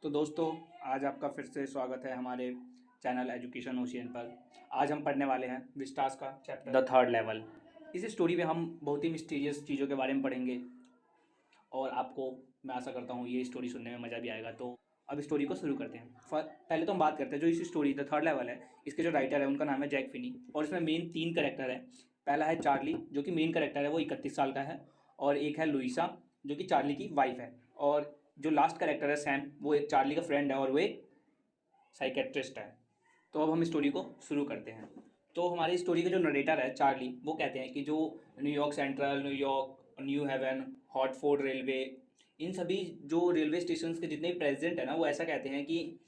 तो दोस्तों, आज आपका फिर से स्वागत है हमारे चैनल एजुकेशन ओशियन पर। आज हम पढ़ने वाले हैं विस्टास का चैप्टर द थर्ड लेवल। इस स्टोरी में हम बहुत ही मिस्टीरियस चीज़ों के बारे में पढ़ेंगे और आपको मैं आशा करता हूँ ये स्टोरी सुनने में मज़ा भी आएगा। तो अब स्टोरी को शुरू करते हैं। पहले तो हम बात करते हैं जो इस स्टोरी द थर्ड लेवल है, इसके जो राइटर है उनका नाम है जैक फिनी और इसमें मेन 3 कैरेक्टर है। पहला है चार्ली, जो कि मेन कैरेक्टर है, वो 31 साल का है। और एक है लुइसा, जो कि चार्ली की वाइफ है। और जो लास्ट कैरेक्टर है सैम, वो एक चार्ली का फ्रेंड है और वो एक साइकेट्रिस्ट है। तो अब हम स्टोरी को शुरू करते हैं। तो हमारी स्टोरी के जो नरेटर है चार्ली, वो कहते हैं कि जो New York central, New York, new Haven, Hartford railway, इन सभी जो रेलवे स्टेशन के जितने भी प्रेसिडेंट है ना, वो ऐसा कहते हैं कि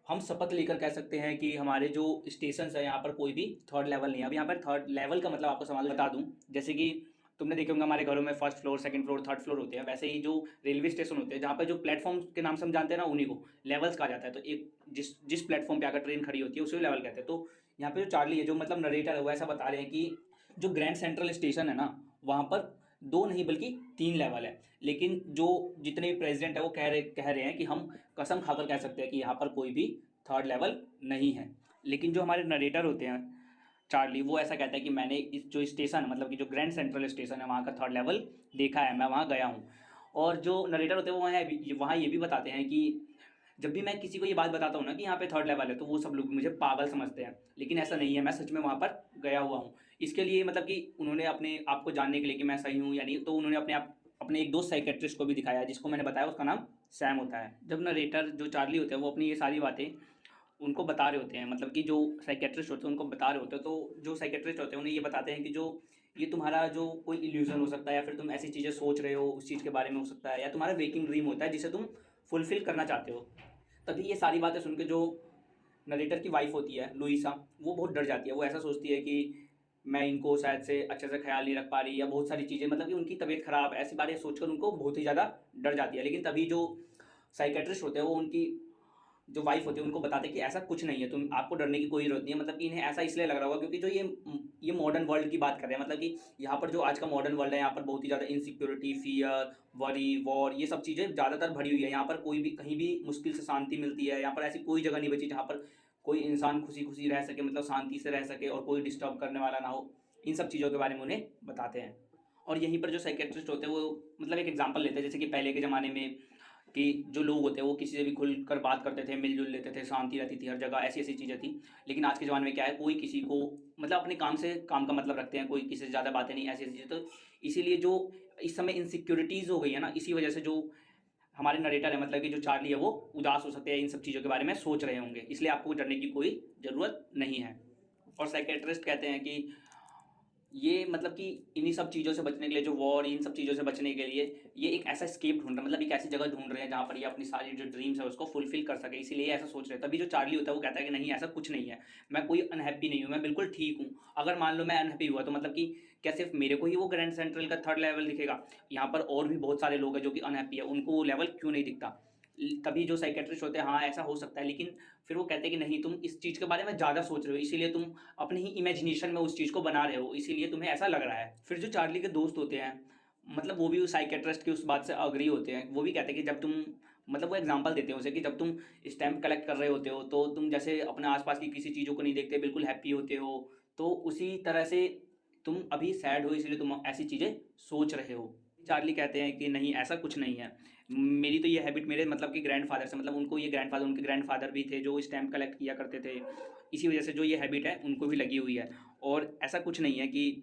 हम शपथ लेकर कह सकते हैं कि हमारे जो स्टेशन है यहाँ पर कोई भी थर्ड लेवल नहीं है। अब यहाँ पर थर्ड लेवल का मतलब आपको समझ बता दूँ, जैसे कि तुमने देखे होंगे हमारे घरों में first floor, second floor, third floor होते हैं। वैसे ही जो रेलवे स्टेशन होते हैं, जहाँ पर जो प्लेटफॉर्म के नाम से हम जानते हैं ना, उन्हीं को लेवल्स कहा जाता है। तो एक जिस जिस प्लेटफॉर्म पे आकर ट्रेन खड़ी होती है उसी लेवल कहते हैं। तो यहाँ पे जो चार्ली है, जो मतलब नरेटर है, वो ऐसा बता रहे हैं कि जो ग्रैंड सेंट्रल स्टेशन है ना, वहाँ पर 2 नहीं बल्कि 3 लेवल है। लेकिन जो जितने भी प्रेसिडेंट है वो कह रहे हैं कि हम कसम खाकर कह सकते हैं कि यहाँ पर कोई भी थर्ड लेवल नहीं है। लेकिन जो हमारे नरेटर होते हैं चार्ली, वो ऐसा कहता है कि मैंने इस जो स्टेशन है, मतलब कि जो ग्रैंड सेंट्रल स्टेशन है, वहाँ का थर्ड लेवल देखा है, मैं वहाँ गया हूँ। और जो नरेटर होते हैं वो वहाँ ये भी बताते हैं कि जब भी मैं किसी को ये बात बताता हूँ ना कि यहाँ पे थर्ड लेवल है, तो वो सब लोग मुझे पागल समझते हैं। लेकिन ऐसा नहीं है, मैं सच में वहाँ पर गया हुआ हूँ। इसके लिए मतलब कि उन्होंने अपने आप को जानने के लिए कि मैं सही हूँ या नहीं, तो उन्होंने अपने एक दोस्त साइकेट्रिस्ट को भी दिखाया, जिसको मैंने बताया, उसका नाम सैम होता है। जब नरेटर जो चार्ली होते हैं वो अपनी ये सारी बातें उनको बता रहे होते हैं, मतलब कि जो साइकेट्रिस्ट होते हैं उनको बता रहे होते हैं, तो जो साइकेट्रिस्ट होते हैं उन्हें ये बताते हैं कि जो ये तुम्हारा जो कोई इल्यूजन हो सकता है, या फिर तुम ऐसी चीज़ें सोच रहे हो उस चीज़ के बारे में हो सकता है, या तुम्हारा वेकिंग ड्रीम होता है जिसे तुम फुलफिल करना चाहते हो। तभी ये सारी बातें सुन के जो नरेटर की वाइफ होती है लुइसा, वो बहुत डर जाती है। वो ऐसा सोचती है कि मैं इनको शायद से अच्छे से ख्याल नहीं रख पा रही, या बहुत सारी चीज़ें, मतलब कि उनकी तबीयत खराब, ऐसी बातें सोचकर उनको बहुत ही ज़्यादा डर जाती है। लेकिन तभी जो साइकेट्रिस्ट होते हैं वो उनकी जो वाइफ होती है उनको बताते हैं कि ऐसा कुछ नहीं है, तुम आपको डरने की कोई ज़रूरत नहीं है। मतलब कि इन्हें ऐसा इसलिए लग रहा होगा क्योंकि जो ये मॉडर्न वर्ल्ड की बात कर रहे हैं, मतलब कि यहाँ पर जो आज का मॉडर्न वर्ल्ड है, यहाँ पर बहुत ही ज़्यादा इनसिक्योरिटी, फियर, वरी, वॉर, ये सब चीज़ें ज़्यादातर भरी हुई है। यहाँ पर कोई भी कहीं भी मुश्किल से शांति मिलती है। यहाँ पर ऐसी कोई जगह नहीं बची जहाँ पर कोई इंसान खुशी खुशी रह सके, मतलब शांति से रह सके और कोई डिस्टर्ब करने वाला ना हो। इन सब चीज़ों के बारे में उन्हें बताते हैं। और यहीं पर जो साइकेट्रिस्ट होते हैं वो मतलब एक एग्जाम्पल लेते हैं, जैसे कि पहले के ज़माने में कि जो लोग होते हैं वो किसी से भी खुलकर बात करते थे, मिलजुल लेते थे, शांति रहती थी हर जगह, ऐसी ऐसी चीज़ें थी। लेकिन आज के ज़माने में क्या है, कोई किसी को मतलब अपने काम से काम का मतलब रखते हैं, कोई किसी से ज़्यादा बातें नहीं, ऐसी ऐसी चीज़ें। तो इसीलिए जो इस समय इनसिक्योरिटीज़ हो गई है ना, इसी वजह से जो हमारे नरेटर है, मतलब कि जो चार्ली है, वो उदास हो सकते हैं, इन सब चीज़ों के बारे में सोच रहे होंगे। इसलिए आपको डरने की कोई ज़रूरत नहीं है। और साइकेट्रिस्ट कहते हैं कि ये मतलब कि इन्हीं सब चीज़ों से बचने के लिए, जो वॉर, इन सब चीज़ों से बचने के लिए ये एक ऐसा एस्केप ढूंढ रहे हैं, मतलब एक ऐसी जगह ढूंढ रहे हैं जहाँ पर ये अपनी सारी जो ड्रीम्स है उसको फुलफिल कर सके, इसीलिए ऐसा सोच रहे हैं। तभी जो चार्ली होता है वो कहता है कि नहीं, ऐसा कुछ नहीं है, मैं कोई अनहैप्पी नहीं हूँ, मैं बिल्कुल ठीक हूँ। अगर मान लो मैं अनहैप्पी हुआ तो मतलब कि क्या सिर्फ मेरे को ही वो ग्रैंड सेंट्रल का थर्ड लेवल दिखेगा? यहाँ पर और भी बहुत सारे लोग हैं जो कि अनहैप्पी है, उनको वो लेवल क्यों नहीं दिखता? तभी जो साइकेट्रिस्ट होते हैं, हाँ ऐसा हो सकता है, लेकिन फिर वो कहते हैं कि नहीं, तुम इस चीज़ के बारे में ज़्यादा सोच रहे हो, इसीलिए तुम अपने ही इमेजिनेशन में उस चीज़ को बना रहे हो, इसीलिए तुम्हें ऐसा लग रहा है। फिर जो चार्ली के दोस्त होते हैं, मतलब वो भी उस साइकेट्रिस्ट की उस बात से अग्री होते हैं। वो भी कहते हैं कि जब तुम, मतलब वो एग्जांपल देते हैं उसे कि जब तुम स्टैम्प कलेक्ट कर रहे होते हो तो तुम जैसे अपने आसपास की किसी चीज़ों को नहीं देखते, बिल्कुल हैप्पी होते हो, तो उसी तरह से तुम अभी सैड हो, इसलिए तुम ऐसी चीज़ें सोच रहे हो। चार्ली कहते हैं कि नहीं, ऐसा कुछ नहीं है, मेरी तो ये हैबिट मेरे मतलब कि ग्रैंडफादर से, मतलब उनको ये ग्रैंडफादर, उनके ग्रैंडफादर भी थे जो स्टैम्प कलेक्ट किया करते थे, इसी वजह से जो ये हैबिट है उनको भी लगी हुई है। और ऐसा कुछ नहीं है कि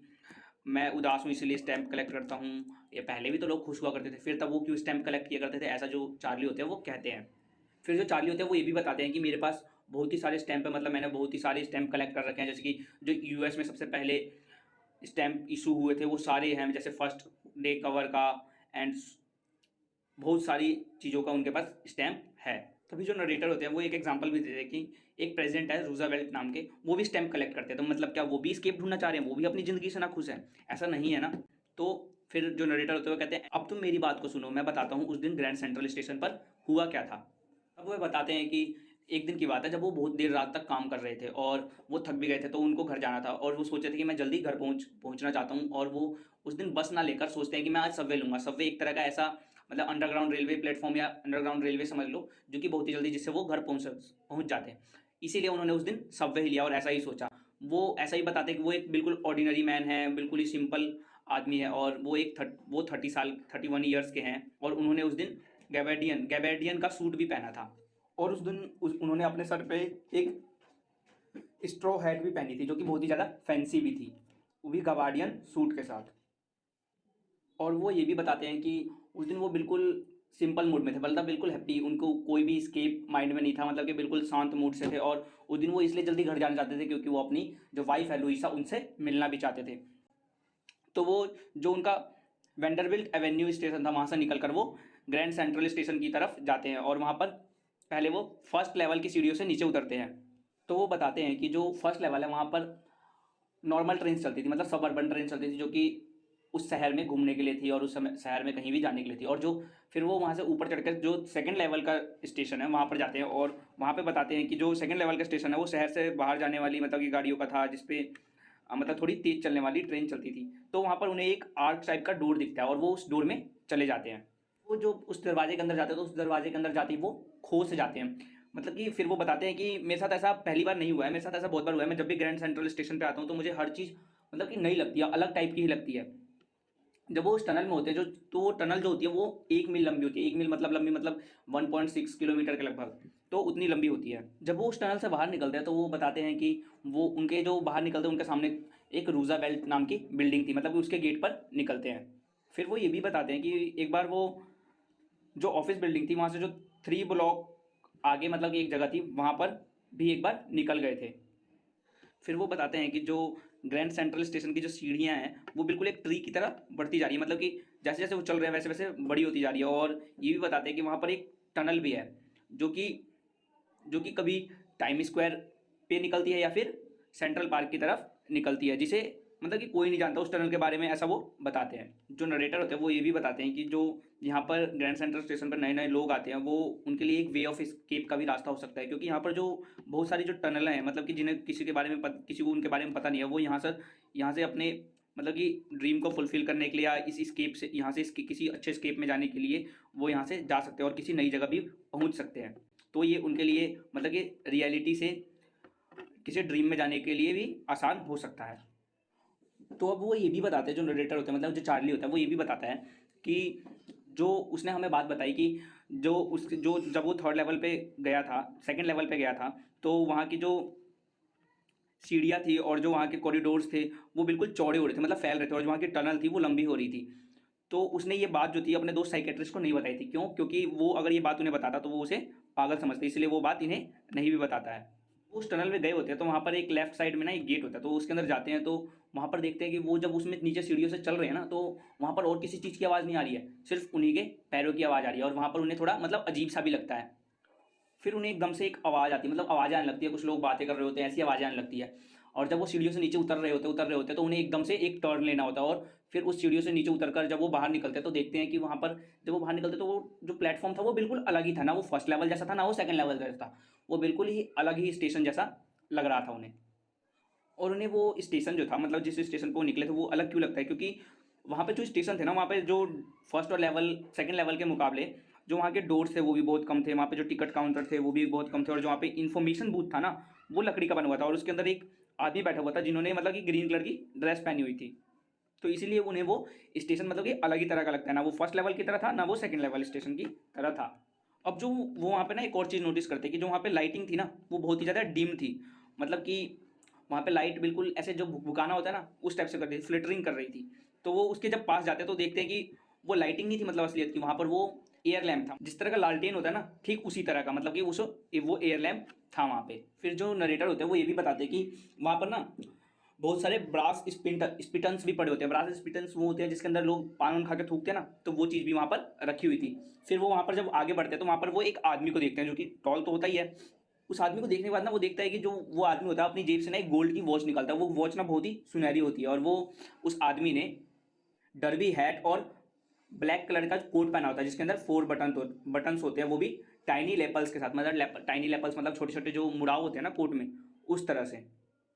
मैं उदास हूँ इसलिए स्टैम्प कलेक्ट करता हूँ, या पहले भी तो लोग खुश हुआ करते थे, फिर तब वो क्यों स्टैम्प कलेक्ट किया करते थे, ऐसा जो चार्ली होते हैं वो कहते हैं। फिर जो चार्ली होते हैं वो ये भी बताते हैं कि मेरे पास बहुत ही सारे स्टैम्प है, मतलब मैंने बहुत ही सारे स्टैम्प कलेक्ट कर रखे हैं, जैसे कि जो यूएस में सबसे पहले स्टैम्प इशू हुए थे वो सारे हैं, जैसे फर्स्ट डे कवर का, एंड बहुत सारी चीज़ों का उनके पास स्टैम्प है। तभी जो नरेटर होते हैं वो एक एग्जांपल भी देते हैं कि एक प्रेसिडेंट है रूजावेल्ट नाम के, वो भी स्टैम्प कलेक्ट करते हैं। तो मतलब क्या वो भी स्केप ढूंढना चाह रहे हैं, वो भी अपनी ज़िंदगी से ना खुश हैं? ऐसा नहीं है ना। तो फिर जो नरेटर होते हैं वो कहते हैं अब तुम मेरी बात को सुनो, मैं बताता हूँ उस दिन ग्रैंड सेंट्रल स्टेशन पर हुआ क्या था। अब वो बताते हैं कि एक दिन की बात है जब वो बहुत देर रात तक काम कर रहे थे और वो थक भी गए थे, तो उनको घर जाना था और वो सोचे थे कि मैं जल्दी घर पहुंचना चाहता हूँ। और वो उस दिन बस ना लेकर सोचते हैं कि मैं आज सबवे लूँगा। सबवे एक तरह का ऐसा मतलब अंडरग्राउंड रेलवे प्लेटफॉर्म या अंडरग्राउंड रेलवे समझ लो, जो कि बहुत ही जल्दी जिससे वो घर पहुँच जाते हैं। इसीलिए उन्होंने उस दिन सबवे ही लिया और ऐसा ही सोचा। वो ऐसा ही बताते हैं कि वो एक बिल्कुल ऑर्डिनरी मैन है, बिल्कुल ही सिंपल आदमी है, और वो 31 ईयर्स के हैं, और उन्होंने उस दिन गैबार्डियन का सूट भी पहना था, और उस दिन उन्होंने अपने सर पे एक स्ट्रॉ हैट भी पहनी थी जो कि बहुत ही ज़्यादा फैंसी भी थी, वो भी गैबार्डियन सूट के साथ। और वो ये भी बताते हैं कि उस दिन वो बिल्कुल सिंपल मूड में थे, मतलब बिल्कुल हैप्पी, उनको कोई भी स्केप माइंड में नहीं था, मतलब कि बिल्कुल शांत मूड से थे। और उस दिन वो इसलिए जल्दी घर जाना चाहते थे क्योंकि वो अपनी जो वाइफ है लुइसा, उनसे मिलना भी चाहते थे। तो वो जो उनका वेंडरबिल्ट एवेन्यू स्टेशन था, वहाँ से निकल कर वो ग्रैंड सेंट्रल स्टेशन की तरफ जाते हैं, और वहाँ पर पहले वो फर्स्ट लेवल की सीढ़ियों से नीचे उतरते हैं। तो वो बताते हैं कि जो फर्स्ट लेवल है वहाँ पर नॉर्मल ट्रेन चलती थी, मतलब सबअर्बन ट्रेन चलती थी, जो कि उस शहर में घूमने के लिए थी और उस समय शहर में कहीं भी जाने के लिए थी। और जो फिर वो वहाँ से ऊपर चढ़कर जो सेकंड लेवल का स्टेशन है वहाँ पर जाते हैं, और वहाँ पे बताते हैं कि जो सेकंड लेवल का स्टेशन है वो शहर से बाहर जाने वाली मतलब कि गाड़ियों का था, जिसपे मतलब थोड़ी तेज़ चलने वाली ट्रेन चलती थी। तो वहाँ पर उन्हें एक आर्क टाइप का डोर दिखता है और वो उस डोर में चले जाते हैं। वो जो उस दरवाजे के अंदर जाते हैं तो उस दरवाजे के अंदर जाते ही वो खो से जाते हैं। मतलब कि फिर वो बताते हैं कि मेरे साथ ऐसा पहली बार नहीं हुआ है, मेरे साथ ऐसा बहुत बार हुआ है। मैं जब भी ग्रैंड सेंट्रल स्टेशन पे आता हूँ तो मुझे हर चीज़ मतलब कि नई लगती है, अलग टाइप की ही लगती है। जब वो उस टनल में होते हैं तो वो टनल जो होती है वो 1 मील लंबी होती है। 1 मील मतलब लंबी मतलब 1.6 किलोमीटर के लगभग, तो उतनी लंबी होती है। जब वो उस टनल से बाहर निकलते हैं तो वो बताते हैं कि वो उनके जो बाहर निकलते हैं उनके सामने एक रूजावेल्ट नाम की बिल्डिंग थी, मतलब कि उसके गेट पर निकलते हैं। फिर वो ये भी बताते हैं कि एक बार वो जो ऑफिस बिल्डिंग थी वहाँ से जो 3 ब्लॉक आगे मतलब कि एक जगह थी, वहाँ पर भी एक बार निकल गए थे। फिर वो बताते हैं कि जो ग्रैंड सेंट्रल स्टेशन की जो सीढ़ियाँ हैं वो बिल्कुल एक ट्री की तरह बढ़ती जा रही है, मतलब कि जैसे जैसे वो चल रहे हैं वैसे वैसे बड़ी होती जा रही है। और ये भी बताते हैं कि वहाँ पर एक टनल भी है जो कि कभी टाइम स्क्वायर पे निकलती है या फिर सेंट्रल पार्क की तरफ निकलती है, जिसे मतलब कि कोई नहीं जानता उस टनल के बारे में, ऐसा वो बताते हैं। जो नरेटर होते हैं वो ये भी बताते हैं कि जो यहाँ पर ग्रैंड सेंट्रल स्टेशन पर नए नए लोग आते हैं वो उनके लिए एक वे ऑफ एस्केप का भी रास्ता हो सकता है, क्योंकि यहाँ पर जो बहुत सारी जो टनलें हैं मतलब कि जिन्हें किसी के बारे में किसी को उनके बारे में पता नहीं है, वो यहाँ से अपने मतलब कि ड्रीम को फुलफिल करने के लिए या इस स्केप से यहाँ से किसी अच्छे स्केप में जाने के लिए वो यहाँ से जा सकते हैं और किसी नई जगह भी पहुँच सकते हैं। तो ये उनके लिए मतलब कि रियलिटी से किसी ड्रीम में जाने के लिए भी आसान हो सकता है। तो अब वो ये भी बताते हैं, जो नरेटर होता है मतलब जो चार्ली होता है वो ये भी बताता है कि जो उसने हमें बात बताई कि जो जब वो थर्ड लेवल पे गया था, सेकंड लेवल पे गया था, तो वहाँ की जो सीढ़ियाँ थी और जो वहाँ के कॉरिडोर्स थे वो बिल्कुल चौड़े हो रहे थे, मतलब फैल रहे थे, और जो वहाँ की टनल थी वो लंबी हो रही थी। तो उसने ये बात जो थी अपने दोस्त साइकेट्रिस्ट को नहीं बताई थी। क्यों? क्योंकि वो अगर ये बात उन्हें बताता तो वो उसे पागल समझते, इसलिए वो बात इन्हें नहीं भी बताता है। उस टनल में गए होते हैं तो वहाँ पर एक लेफ्ट साइड में ना एक गेट होता है, तो उसके अंदर जाते हैं तो वहाँ पर देखते हैं कि वो जब उसमें नीचे सीढ़ियों से चल रहे हैं ना, तो वहाँ पर और किसी चीज़ की आवाज़ नहीं आ रही है, सिर्फ उन्हीं के पैरों की आवाज़ आ रही है। और वहाँ पर उन्हें थोड़ा मतलब अजीब सा भी लगता है। फिर उन्हें एकदम से एक आवाज़ आती है, मतलब आवाज़ें आने लगती है, कुछ लोग बातें कर रहे होते हैं, ऐसी आवाज़ें आने लगती है। और जब वो सीढ़ियों से नीचे उतर रहे होते हैं तो उन्हें एकदम से एक टर्न लेना होता है, और फिर उस सीढ़ियों से नीचे उतरकर जब वो बाहर निकलते हैं तो देखते हैं कि वहाँ पर जब वो बाहर निकलते तो वो जो प्लेटफॉर्म था वो बिल्कुल अलग ही था, ना वो फर्स्ट लेवल जैसा था ना वो सेकंड लेवल जैसा था, वो बिल्कुल ही अलग ही स्टेशन जैसा लग रहा था उन्हें। और उन्हें वो स्टेशन जो था मतलब जिस स्टेशन पर वो निकले थे वो अलग क्यों लगता है, क्योंकि वहाँ पे जो स्टेशन थे ना, वहाँ पे जो फर्स्ट और सेकंड लेवल के मुकाबले जो वहाँ के डोर्स थे वो भी बहुत कम थे, वहाँ पे जो टिकट काउंटर थे वो भी बहुत कम थे, और जो वहाँ पे इन्फॉर्मेशन बूथ था ना वो लकड़ी का बना हुआ था, और उसके अंदर एक आदमी बैठा हुआ था जिन्होंने मतलब कि ग्रीन कलर की ड्रेस पहनी हुई थी। तो इसीलिए उन्हें वो स्टेशन मतलब कि अलग ही तरह का लगता है, ना वो फर्स्ट लेवल की तरह था ना वो सेकंड लेवल स्टेशन की तरह था। अब जो वो वहाँ पे ना एक और चीज़ नोटिस करते कि जो वहाँ पे लाइटिंग थी ना वो बहुत ही ज़्यादा डिम थी, मतलब कि वहाँ पे लाइट बिल्कुल ऐसे जो भुकाना होता है ना उस टाइप से कर रही थी, फ्लिटरिंग कर रही थी। तो वो उसके जब पास जाते तो देखते हैं कि वो लाइटिंग नहीं थी मतलब असलियत की, वहाँ पर वो एयर लैम्प था, जिस तरह का लालटेन होता है ना ठीक उसी तरह का, मतलब कि वो एयर लैम्प था वहाँ पे। फिर जो नरेटर होते हैं वो ये भी बताते हैं कि वहाँ पर ना बहुत सारे ब्रास स्पिटन्स भी पड़े होते हैं। ब्रास स्पिटन्स वो होते हैं जिसके अंदर लोग पान खा के थूकते हैं ना, तो वो चीज़ भी वहाँ पर रखी हुई थी। फिर वो वहाँ पर जब आगे बढ़ते हैं तो वहाँ पर वो एक आदमी को देखते हैं जो कि टॉल तो होता ही है। उस आदमी को देखने के बाद ना वो देखता है कि जो वो आदमी होता है अपनी जेब से ना एक गोल्ड की वॉच निकालता है। वो वॉच ना बहुत ही सुनहरी होती है, और वो उस आदमी ने डर्बी हैट और ब्लैक कलर का कोट पहना होता है जिसके अंदर 4 बटन्स होते हैं, वो भी टाइनी लेपल्स के साथ, मतलब टाइनी लेपल्स मतलब छोटे छोटे जो मुड़ाव होते हैं ना कोट में, उस तरह से।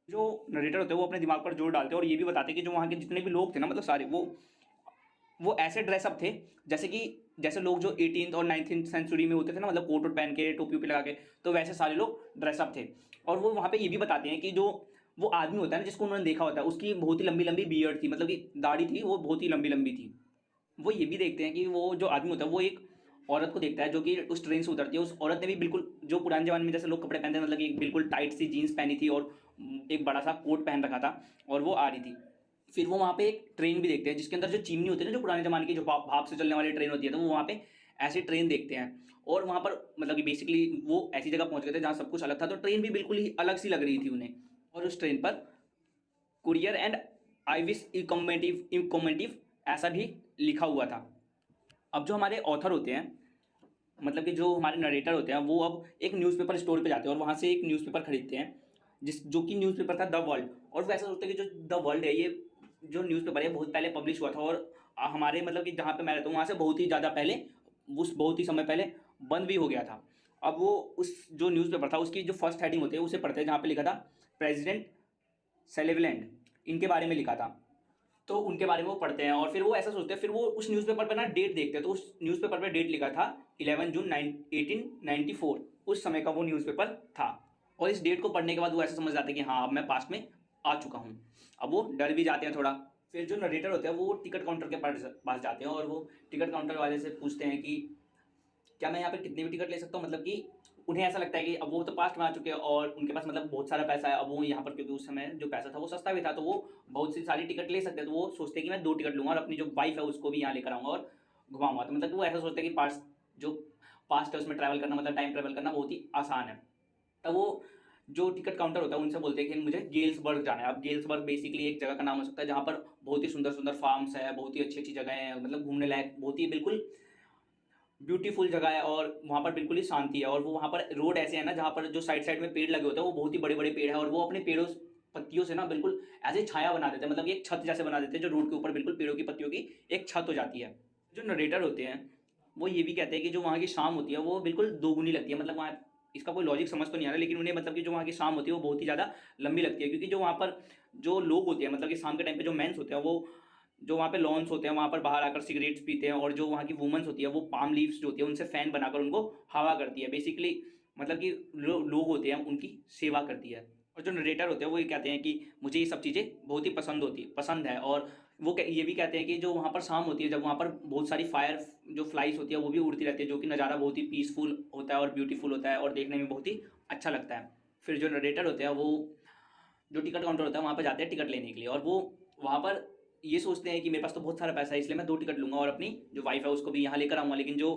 जो नरेटर होते हैं वो अपने दिमाग पर जोर डालते हैं और ये भी बताते हैं कि जो वहाँ के जितने भी लोग थे ना मतलब सारे वो ऐसे ड्रेसअप थे जैसे कि जैसे लोग जो 18th और 19th सेंचुरी में होते थे ना, मतलब कोट वोट पहन के टोपी वोपी लगा के, तो वैसे सारे लोग ड्रेसअप थे। और वो वहाँ पे ये भी बताते हैं कि जो वो आदमी होता है ना जिसको उन्होंने देखा होता है, उसकी बहुत ही लंबी लंबी बियर्ड थी, मतलब कि दाढ़ी थी वो बहुत ही लंबी लंबी थी। वो ये भी देखते हैं कि वो जो आदमी होता है वो एक औरत को देखता है जो कि उस ट्रेन से उतरती है। उस औरत ने भी बिल्कुल जो पुराने जमाने में जैसे लोग कपड़े पहनते हैं, मतलब कि एक बिल्कुल टाइट सी जीन्स पहनी थी और एक बड़ा सा कोट पहन रखा था, और वो आ रही थी। फिर वो वहाँ पे एक ट्रेन भी देखते हैं जिसके अंदर जो चिमनी होती है ना, जो पुराने जमाने की जो भाप से चलने वाली ट्रेन होती है, तो वो वहाँ पे ऐसी ट्रेन देखते हैं। और वहाँ पर मतलब कि बेसिकली वो ऐसी जगह पहुँच गए थे जहाँ सब कुछ अलग था, तो ट्रेन भी बिल्कुल ही अलग सी लग रही थी उन्हें। और उस ट्रेन पर कुरियर एंड आई विश इनकॉमेटिव ऐसा भी लिखा हुआ था। अब जो हमारे ऑथर होते हैं, मतलब कि जो हमारे नरेटर होते हैं, वो अब एक न्यूज़पेपर स्टोर पे जाते हैं और वहाँ से एक न्यूज़पेपर खरीदते हैं, जो कि न्यूज़पेपर था द वर्ल्ड। और वो ऐसा सोचते हैं कि जो द वर्ल्ड है, ये जो न्यूज़पेपर है बहुत पहले पब्लिश हुआ था, और हमारे मतलब कि जहाँ पे मैं रहता हूँ वहाँ से बहुत ही ज़्यादा पहले, उस बहुत ही समय पहले बंद भी हो गया था। अब वो उस जो न्यूज़पेपर था उसकी जो फर्स्ट हेडिंग होती है उसे पढ़ते हैं, जहाँ पे लिखा था प्रेसिडेंट सेलिवलैंड, इनके बारे में लिखा था। तो उनके बारे में वो पढ़ते हैं और फिर वो ऐसा सोचते हैं, फिर वो उस न्यूज़पेपर पर ना डेट देखते हैं, तो उस न्यूज़पेपर पर डेट लिखा था 11 जून 1894, उस समय का वो न्यूज़पेपर था। और इस डेट को पढ़ने के बाद वो ऐसा समझ जाते हैं कि हाँ अब मैं पास्ट में आ चुका हूँ। अब वो डर भी जाते हैं थोड़ा। फिर जो नरेटर होते हैं वो टिकट काउंटर के पास जाते हैं और वो टिकट काउंटर वाले से पूछते हैं कि क्या मैं यहाँ पे कितने भी टिकट ले सकता हूँ, मतलब कि उन्हें ऐसा लगता है कि अब वो तो पास्ट में आ चुके हैं और उनके पास मतलब बहुत सारा पैसा है। अब वो यहाँ पर, क्योंकि उस समय जो पैसा था वो सस्ता भी था, तो वो बहुत सी सारी टिकट ले सकते हैं। तो वो सोचते हैं कि मैं 2 टिकट लूँगा और अपनी जो वाइफ है उसको भी यहाँ लेकर आऊँगा और घुमाऊँगा। तो मतलब कि वो ऐसा सोचते हैं कि पास्ट है उसमें ट्रैवल करना, मतलब टाइम ट्रैवल करना बहुत ही आसान है। तब वो जो टिकट काउंटर होता है उनसे बोलते हैं कि मुझे गेल्सबर्ग जाना है। अब गेल्सबर्ग बेसिकली एक जगह का नाम हो सकता है जहाँ पर बहुत ही सुंदर सुंदर फार्म्स है, बहुत ही अच्छी अच्छी जगह है, मतलब घूमने लायक बहुत ही बिल्कुल ब्यूटीफुल जगह है, और वहाँ पर बिल्कुल ही शांति है। और वो वहाँ पर रोड ऐसे है ना जहाँ पर जो साइड साइड में पेड़ लगे होते हैं वो बहुत ही बड़े बड़े पेड़ है, और वो अपने पेड़ों पत्तियों से ना बिल्कुल ऐसे छाया बना देते हैं, मतलब एक छत जैसे बना देते हैं, जो रोड के ऊपर बिल्कुल पेड़ों की पत्तियों की एक छत हो जाती है। जो नरेटर होते हैं वो ये भी कहते हैं कि जो वहाँ की शाम होती है वो बिल्कुल दोगुनी लगती है, मतलब वहाँ इसका कोई लॉजिक समझ तो नहीं आ रहा, लेकिन उन्हें मतलब कि जो वहाँ की शाम होती है वो बहुत ही ज़्यादा लंबी लगती है, क्योंकि जो वहाँ पर जो लोग होते हैं, मतलब कि शाम के टाइम पे जो मेंस होते हैं, वो जो वहाँ पे लॉन्स होते हैं वहाँ पर बाहर आकर सिगरेट्स पीते हैं, और जो वहाँ की वुमेन्स होती है वो पाम लीव्स जो होती है उनसे फ़ैन बनाकर उनको हवा करती है, बेसिकली मतलब कि लोग होते हैं उनकी सेवा करती है। और जो नरेटर होते हैं वो ये कहते हैं कि मुझे ये सब चीज़ें बहुत ही पसंद है। और वो ये भी कहते हैं कि जो वहाँ पर शाम होती है, जब वहाँ पर बहुत सारी फायर जो फ्लाइज होती है वो भी उड़ती रहती है, जो कि नज़ारा बहुत ही पीसफुल होता है और ब्यूटीफुल होता है और देखने में बहुत ही अच्छा लगता है। फिर जो नरेटर होते हैं वो जो टिकट काउंटर होता है वहाँ पर जाते हैं टिकट लेने के लिए, और वो वहाँ पर ये सोचते हैं कि मेरे पास तो बहुत सारा पैसा है, इसलिए मैं 2 टिकट लूँगा और अपनी जो वाइफ है उसको भी यहाँ लेकर आऊँगा। लेकिन जो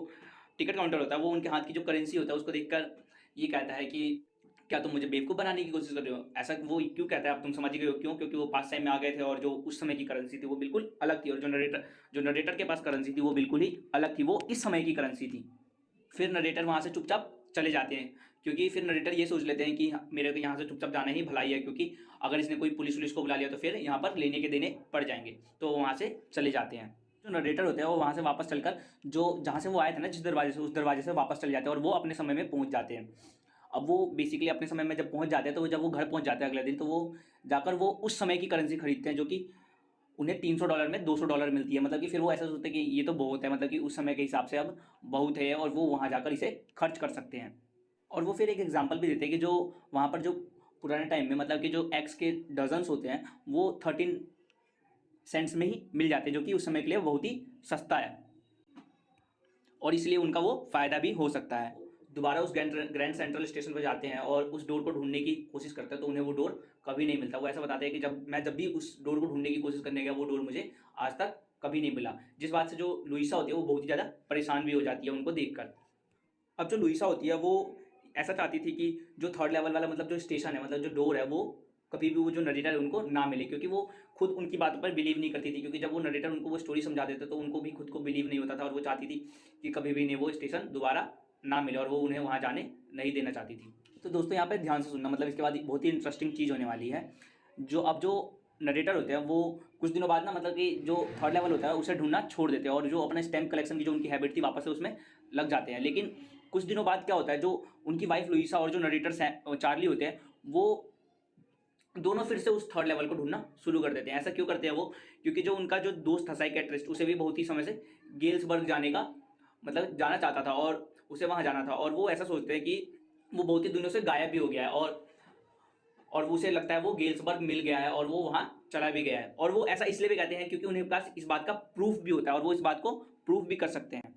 टिकट काउंटर होता है वो उनके हाथ की जो करेंसी होता है उसको देखकर ये कहता है कि क्या तुम मुझे बेवकूफ़ बनाने की कोशिश कर रहे हो। ऐसा वो क्यों कहता है, अब तुम समझ गए हो क्यों, क्योंकि वो पास टाइम में आ गए थे और जो उस समय की करेंसी थी वो बिल्कुल अलग थी, और जो नरेटर के पास करेंसी थी वो बिल्कुल ही अलग थी, वो इस समय की करेंसी थी। फिर नरेटर वहाँ से चुपचाप चले जाते हैं, क्योंकि फिर नरेटर ये सोच लेते हैं कि मेरे को यहाँ से चुपचाप जाना ही भलाई है, क्योंकि अगर इसने कोई पुलिस को बुला लिया तो फिर यहाँ पर लेने के देने पड़ जाएंगे, तो वहाँ से चले जाते हैं। जो नरेटर होते हैं वो वहाँ से वापस चलकर जो जहाँ से वो आए थे ना जिस दरवाजे से, उस दरवाजे से वापस चले जाते हैं और वो अपने समय में पहुँच जाते हैं। अब वो बेसिकली अपने समय में जब पहुँच जाते हैं, तो जब वो घर पहुँच जाते हैं अगले दिन, तो वो जाकर वो उस समय की करेंसी खरीदते हैं, जो कि उन्हें $300 में $200 मिलती है। मतलब कि फिर वो ऐसा सोचते हैं कि ये तो बहुत है, मतलब कि उस समय के हिसाब से अब बहुत है, और वो वहाँ जाकर इसे खर्च कर सकते हैं। और वो फिर एक एग्जांपल भी देते हैं कि जो वहाँ पर जो पुराने टाइम में मतलब कि जो एग्स के डजन्स होते हैं वो 13 सेंट्स में ही मिल जाते हैं, जो कि उस समय के लिए बहुत ही सस्ता है, और इसलिए उनका वो फ़ायदा भी हो सकता है। दोबारा उस ग्रैंड सेंट्रल स्टेशन पर जाते हैं और उस डोर को ढूंढने की कोशिश करते हैं, तो उन्हें वो डोर कभी नहीं मिलता। वो ऐसा बताते हैं कि जब भी उस डोर को ढूंढने की कोशिश करने गया, वो डोर मुझे आज तक कभी नहीं मिला, जिस बात से जो लुइसा होती है वो बहुत ही ज़्यादा परेशान भी हो जाती है उनको देखकर। अब जो लुइसा होती है वो ऐसा चाहती थी कि जो 3rd लेवल वाला मतलब जो स्टेशन है, मतलब जो डोर है, वो कभी भी वो जो नरेटर है उनको ना मिले, क्योंकि वो खुद उनकी बातों पर बिलीव नहीं करती थी, क्योंकि जब वो नरेटर उनको वो स्टोरी समझा देते तो उनको भी खुद को बिलीव नहीं होता था, और वो चाहती थी कि कभी भी नहीं वो स्टेशन दोबारा ना मिले, और वो उन्हें वहाँ जाने नहीं देना चाहती थी। तो दोस्तों यहाँ पर ध्यान से सुनना, मतलब इसके बाद बहुत ही इंटरेस्टिंग चीज़ होने वाली है। जो नरेटर होते हैं वो कुछ दिनों बाद ना, मतलब कि जो 3rd लेवल होता है उसे ढूंढना छोड़ देते हैं, और जो अपने स्टैम्प कलेक्शन की जो उनकी हैबिट थी वापस से उसमें लग जाते हैं। लेकिन कुछ दिनों बाद क्या होता है, जो उनकी वाइफ लुइसा और जो नरेटर चार्ली होते हैं वो दोनों फिर से उस 3rd लेवल को ढूंढना शुरू कर देते हैं। ऐसा क्यों करते हैं वो, क्योंकि जो उनका जो दोस्त था साइकेट्रिस्ट, उसे भी बहुत ही समय से गेल्सबर्ग जाने का मतलब जाना चाहता था और उसे वहाँ जाना था, और वो ऐसा सोचते हैं कि वो बहुत ही दिनों से गायब भी हो गया है, और उसे लगता है वो गेल्सबर्ग मिल गया है और वो वहाँ चला भी गया है। और वो ऐसा इसलिए भी कहते हैं क्योंकि उन्हें पास इस बात का प्रूफ भी होता है और वो इस बात को प्रूफ भी कर सकते हैं।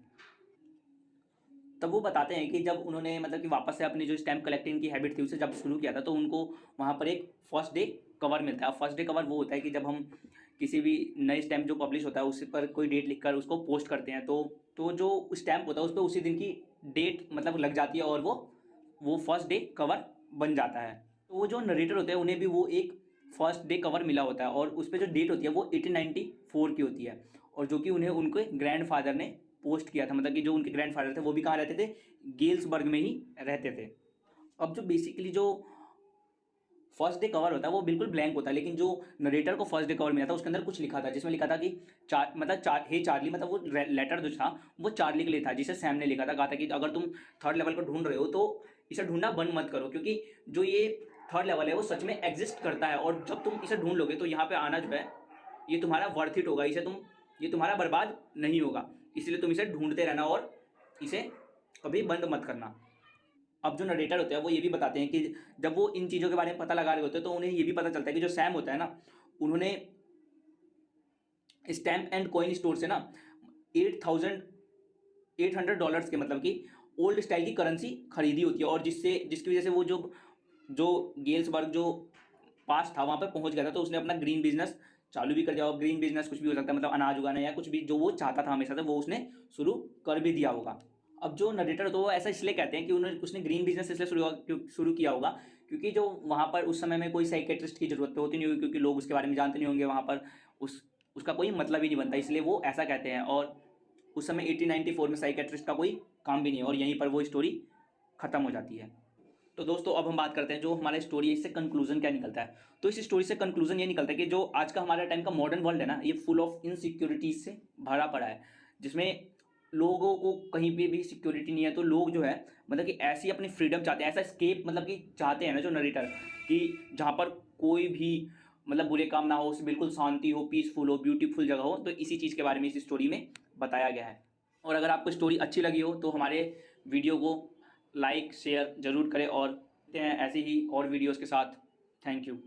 तब वो बताते हैं कि जब उन्होंने मतलब कि वापस से अपनी जो स्टैम्प कलेक्टिंग की हैबिट थी उसे जब शुरू किया था तो उनको वहाँ पर एक फर्स्ट डे कवर मिलता है। फर्स्ट डे कवर वो होता है कि जब हम किसी भी नई स्टैम्प जो पब्लिश होता है उस पर कोई डेट लिखकर उसको पोस्ट करते हैं तो जो स्टैम्प होता है उस पर उसी दिन की डेट मतलब लग जाती है और वो फर्स्ट डे कवर बन जाता है। तो वो जो नरेटर होते हैं उन्हें भी वो एक फर्स्ट डे कवर मिला होता है और उस पर जो डेट होती है वो 1894 की होती है, और जो कि उन्हें उनके ग्रैंडफादर ने पोस्ट किया था। मतलब कि जो उनके ग्रैंडफादर थे वो भी कहाँ रहते थे, गेल्सबर्ग में ही रहते थे। अब जो बेसिकली जो फर्स्ट डे कवर होता है वो बिल्कुल ब्लैंक होता है, लेकिन जो नरेटर को फर्स्ट डे कवर मिला था उसके अंदर कुछ लिखा था, जिसमें लिखा था कि हे चार्ली, मतलब वो लेटर जो था वो चार्ली के लिए था, जिसे सैम ने लिखा था। कहा था कि अगर तुम थर्ड लेवल को ढूंढ रहे हो तो इसे ढूंढना बंद मत करो, क्योंकि जो ये थर्ड लेवल है वो सच में एग्जिस्ट करता है, और जब तुम इसे ढूंढ लोगे तो यहाँ पे आना जो है ये तुम्हारा वर्थ इट होगा, ये तुम्हारा बर्बाद नहीं होगा, इसलिए तुम इसे ढूंढते रहना और इसे कभी बंद मत करना। अब जो नरेटर होते हैं वो ये भी बताते हैं कि जब वो इन चीज़ों के बारे में पता लगा रहे होते हैं तो उन्हें ये भी पता चलता है कि जो सैम होता है ना, उन्होंने स्टैम्प एंड कॉइन स्टोर से ना $8,800 के मतलब कि ओल्ड स्टाइल की करेंसी खरीदी होती है, और जिसकी वजह से वो जो गेल्सबर्ग जो पास था वहाँ पर पहुँच गया था, तो उसने अपना ग्रीन बिजनेस चालू भी कर दिया। और ग्रीन बिजनेस कुछ भी हो सकता है, मतलब अनाज उगाना या कुछ भी जो वो चाहता था हमेशा से वो उसने शुरू कर भी दिया होगा। अब जो नरेटर होता है वो ऐसा इसलिए कहते हैं कि उसने ग्रीन बिजनेस इसलिए शुरू किया होगा क्योंकि जो वहाँ पर उस समय में कोई साइकेट्रिस्ट की जरूरत तो होती नहीं होगी, क्योंकि लोग उसके बारे में जानते नहीं होंगे वहाँ पर, उसका कोई मतलब ही नहीं बनता, इसलिए वो ऐसा कहते हैं। और उस समय 1894 में साइकेट्रिस्ट का कोई काम भी नहीं है, और यहीं पर वो स्टोरी ख़त्म हो जाती है। तो दोस्तों अब हम बात करते हैं जो हमारा स्टोरी है इससे कंक्लूजन क्या निकलता है। तो इस स्टोरी से कंक्लूजन ये निकलता है कि जो आज का हमारा टाइम का मॉडर्न वर्ल्ड है ना, ये फुल ऑफ इनसिक्योरिटीज से भरा पड़ा है, जिसमें लोगों को कहीं पे भी सिक्योरिटी नहीं है। तो लोग जो है मतलब कि ऐसी अपनी फ्रीडम चाहते हैं, ऐसा स्केप मतलब कि चाहते हैं ना जो नरेटर, कि जहाँ पर कोई भी मतलब बुरे काम ना हो, बिल्कुल शांति हो, पीसफुल हो, ब्यूटीफुल जगह हो। तो इसी चीज़ के बारे में इस स्टोरी में बताया गया है। और अगर आपको स्टोरी अच्छी लगी हो तो हमारे वीडियो को लाइक शेयर ज़रूर करें, और ऐसी ही और वीडियोज़ के साथ। Thank you.